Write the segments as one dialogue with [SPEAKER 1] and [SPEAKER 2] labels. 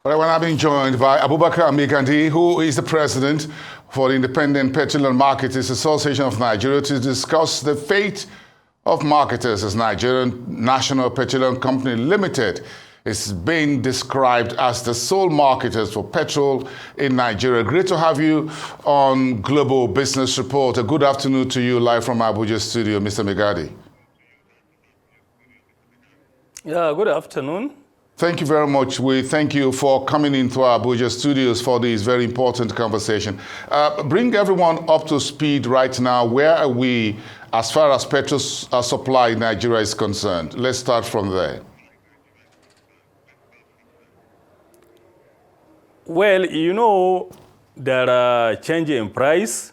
[SPEAKER 1] Well, I'm being joined by Abubakar Amikandi, who is the president for the Independent Petrol and Marketers Association of Nigeria, to discuss the fate of marketers as Nigerian National Petroleum Company Limited is being described as the sole marketers for petrol in Nigeria. Great to have you on Global Business Report. A good afternoon to you live from Abuja studio, Mr. Megadi.
[SPEAKER 2] Yeah, good afternoon.
[SPEAKER 1] Thank you very much. We thank you for coming into our Abuja studios for this very important conversation. Bring everyone up to speed right now. Where are we as far as petrol supply in Nigeria is concerned? Let's start from there.
[SPEAKER 2] Well, you know, there are changes in price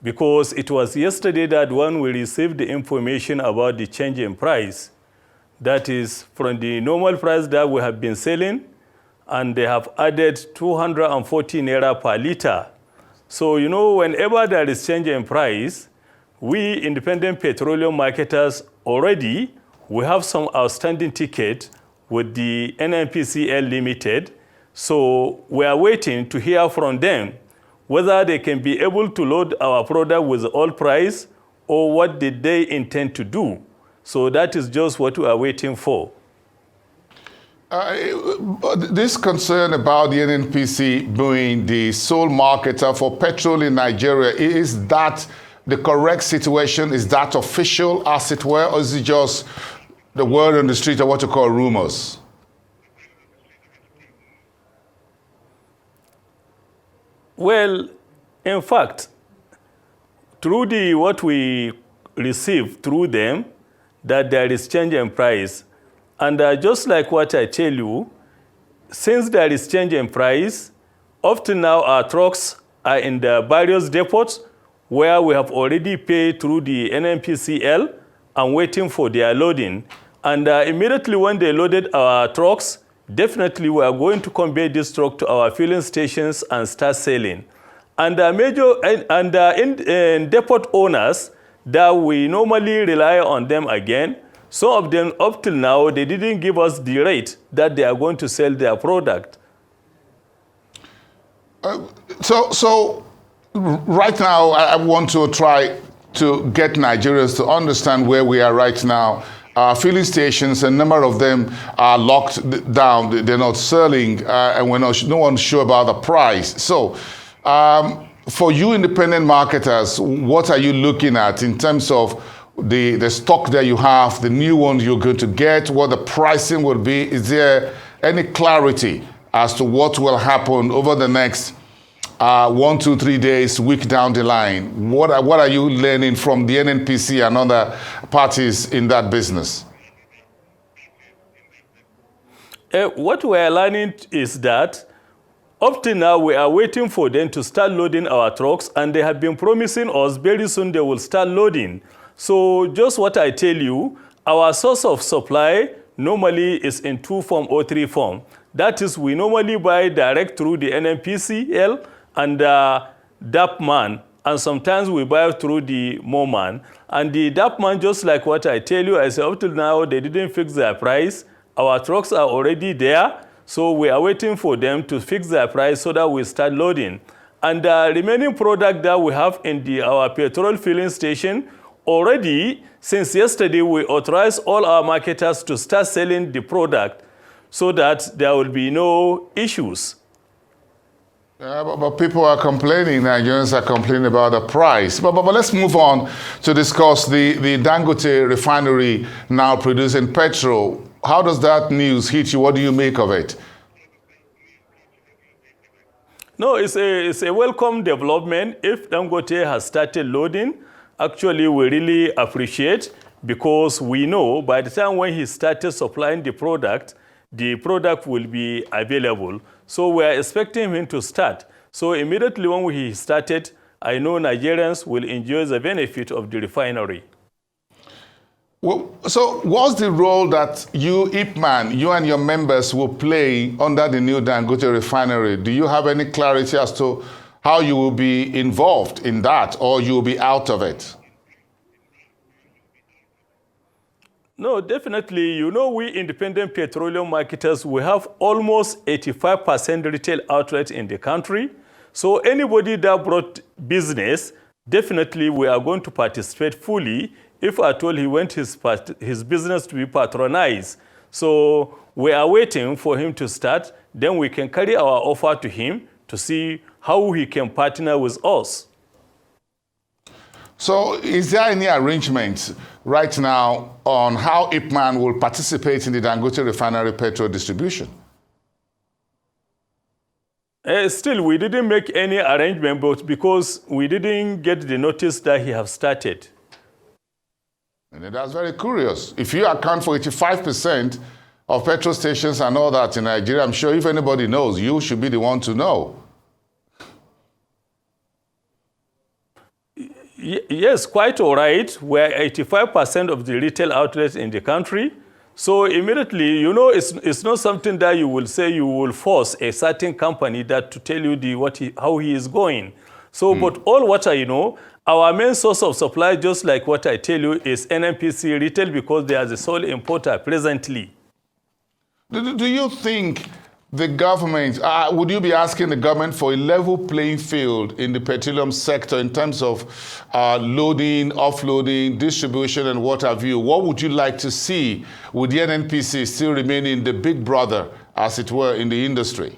[SPEAKER 2] because it was yesterday that when we received the information about the change in price. That is from the normal price that we have been selling, and they have added 240 naira per liter. So, you know, whenever there is change in price, we independent petroleum marketers already, we have some outstanding ticket with the NNPCL Limited. So we are waiting to hear from them whether they can be able to load our product with the old price or what did they intend to do. So that is just what we are waiting for.
[SPEAKER 1] This concern about the NNPC being the sole marketer for petrol in Nigeria, is that the correct situation? Is that official, as it were, or is it just the word on the street or what you call rumors?
[SPEAKER 2] Well, in fact, through what we receive through them, that there is change in price. And just like what I tell you, since there is change in price, often now our trucks are in the various depots where we have already paid through the NNPCL and waiting for their loading. And immediately when they loaded our trucks, definitely we are going to convey this truck to our filling stations and start selling. And in depot owners, that we normally rely on them again. Some of them, up till now, they didn't give us the rate that they are going to sell their product.
[SPEAKER 1] So right now, I want to try to get Nigerians to understand where we are right now. Filling stations, a number of them are locked down. They're not selling, and no one's sure about the price. So, for you independent marketers, what are you looking at in terms of the stock that you have, the new ones you're going to get, what the pricing will be? Is there any clarity as to what will happen over the next 1, 2, 3 days, week down the line? What are you learning from the NNPC and other parties in that business?
[SPEAKER 2] What we are learning is that up to now, we are waiting for them to start loading our trucks, and they have been promising us very soon they will start loading. So just what I tell you, our source of supply normally is in 2 form or 3 form. That is, we normally buy direct through the NNPCL and IPMAN, and sometimes we buy through the MOMAN. And the IPMAN, just like what I tell you, I say up till now, they didn't fix their price. Our trucks are already there. So we are waiting for them to fix their price so that we start loading. And the remaining product that we have in our petrol filling station, already, since yesterday, we authorized all our marketers to start selling the product so that there will be no issues.
[SPEAKER 1] But people are complaining, Nigerians are complaining about the price. But let's move on to discuss the Dangote refinery now producing petrol. How does that news hit you? What do you make of it?
[SPEAKER 2] No, it's a welcome development. If Dangote has started loading, actually we really appreciate, because we know by the time when he started supplying the product will be available. So we are expecting him to start. So immediately when he started, I know Nigerians will enjoy the benefit of the refinery.
[SPEAKER 1] Well, so what's the role that you, IPMAN, you and your members will play under the new Dangote refinery? Do you have any clarity as to how you will be involved in that, or you will be out of it?
[SPEAKER 2] No, definitely. You know, we independent petroleum marketers, we have almost 85% retail outlets in the country. So anybody that brought business, definitely we are going to participate fully if at all he wants his business to be patronized. So we are waiting for him to start. Then we can carry our offer to him to see how he can partner with us.
[SPEAKER 1] So is there any arrangement right now on how IPMAN will participate in the Dangote refinery petrol distribution?
[SPEAKER 2] Still, we didn't make any arrangement, but because we didn't get the notice that he have started.
[SPEAKER 1] And that's very curious. If you account for 85% of petrol stations and all that in Nigeria, I'm sure if anybody knows, you should be the one to know.
[SPEAKER 2] Yes, quite all right. We're 85% of the retail outlets in the country. So immediately, you know, it's not something that you will say you will force a certain company that to tell you how he is going. So, but all what I know, our main source of supply, just like what I tell you, is NNPC retail because they are the sole importer presently.
[SPEAKER 1] Do you think the government, would you be asking the government for a level playing field in the petroleum sector in terms of loading, offloading, distribution, and what have you? What would you like to see with the NNPC still remaining the big brother, as it were, in the industry?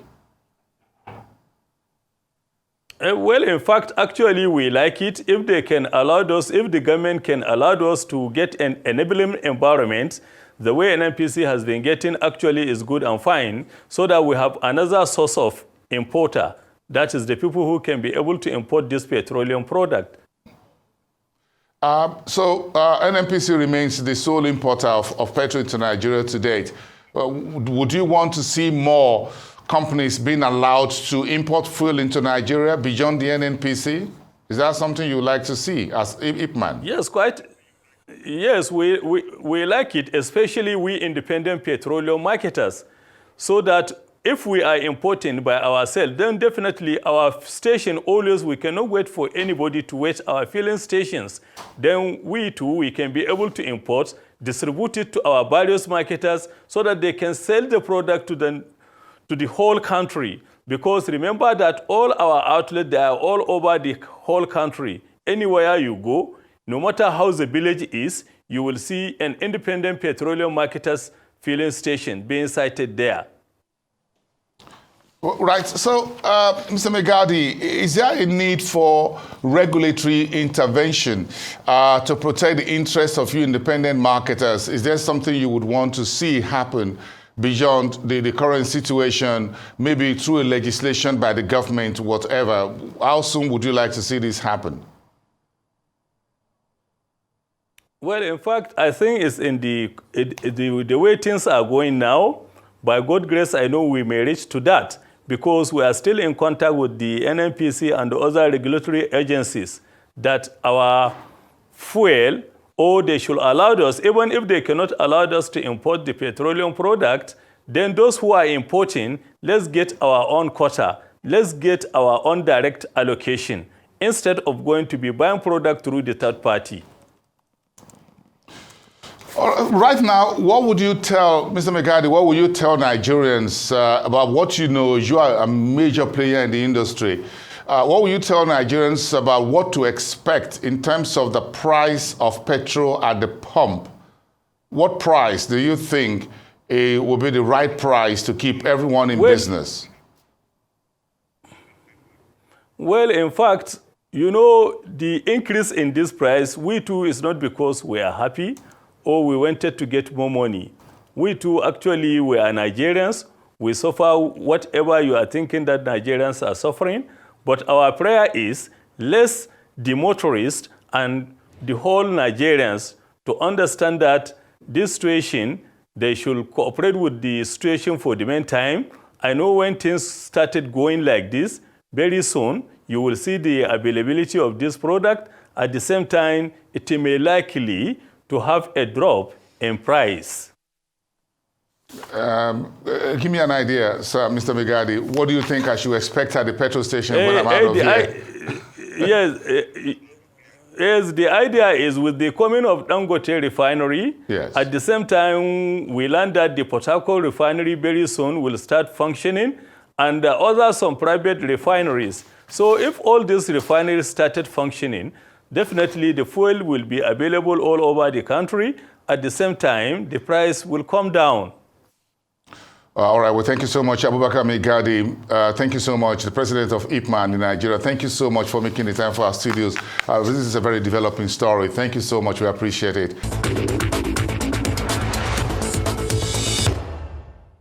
[SPEAKER 2] Well, in fact, actually, we like it if they can allow us, if the government can allow us to get an enabling environment. The way NNPC has been getting actually is good and fine, so that we have another source of importer. That is the people who can be able to import this petroleum product.
[SPEAKER 1] So NNPC remains the sole importer of petrol to Nigeria to date. Would you want to see more companies being allowed to import fuel into Nigeria beyond the NNPC? Is that something you would like to see as IPMAN?
[SPEAKER 2] Yes, quite. Yes, we like it, especially we independent petroleum marketers, so that if we are importing by ourselves, then definitely our station always, we cannot wait for anybody to wait our filling stations. Then we too, we can be able to import, distribute it to our various marketers so that they can sell the product to the whole country. Because remember that all our outlets, they are all over the whole country. Anywhere you go, no matter how the village is, you will see an independent petroleum marketers filling station being sited there.
[SPEAKER 1] Right. So, Mr. Megadi, is there a need for regulatory intervention to protect the interests of you independent marketers? Is there something you would want to see happen beyond the current situation, maybe through a legislation by the government, whatever? How soon would you like to see this happen?
[SPEAKER 2] Well, in fact, I think it's in the way things are going now. By God's grace, I know we may reach to that because we are still in contact with the NNPC and the other regulatory agencies that our fuel, or they should allow us, even if they cannot allow us to import the petroleum product, then those who are importing, let's get our own quota. Let's get our own direct allocation instead of going to be buying product through the third party.
[SPEAKER 1] Right now, what would you tell, Mr. Megadi, what would you tell Nigerians about what you know? You are a major player in the industry. What will you tell Nigerians about what to expect in terms of the price of petrol at the pump? What price do you think will be the right price to keep everyone in business?
[SPEAKER 2] Well, in fact, you know, the increase in this price, we too, is not because we are happy or we wanted to get more money. We too, actually, we are Nigerians. We suffer whatever you are thinking that Nigerians are suffering. But our prayer is, let's the motorists and the whole Nigerians to understand that this situation, they should cooperate with the situation for the meantime. I know when things started going like this, very soon you will see the availability of this product. At the same time, it may likely to have a drop in price.
[SPEAKER 1] Give me an idea, sir, Mr. Megadi. What do you think I should expect at the petrol station when I'm out of here?
[SPEAKER 2] Yes, the idea is with the coming of Dangote refinery,
[SPEAKER 1] Yes.
[SPEAKER 2] at the same time, we learned that the Petrol refinery very soon will start functioning, and other some private refineries. So if all these refineries started functioning, definitely the fuel will be available all over the country. At the same time, the price will come down.
[SPEAKER 1] All right. Well, thank you so much, Abubakar Megadi. Thank you so much, the president of IPMAN in Nigeria. Thank you so much for making the time for our studios. This is a very developing story. Thank you so much. We appreciate it.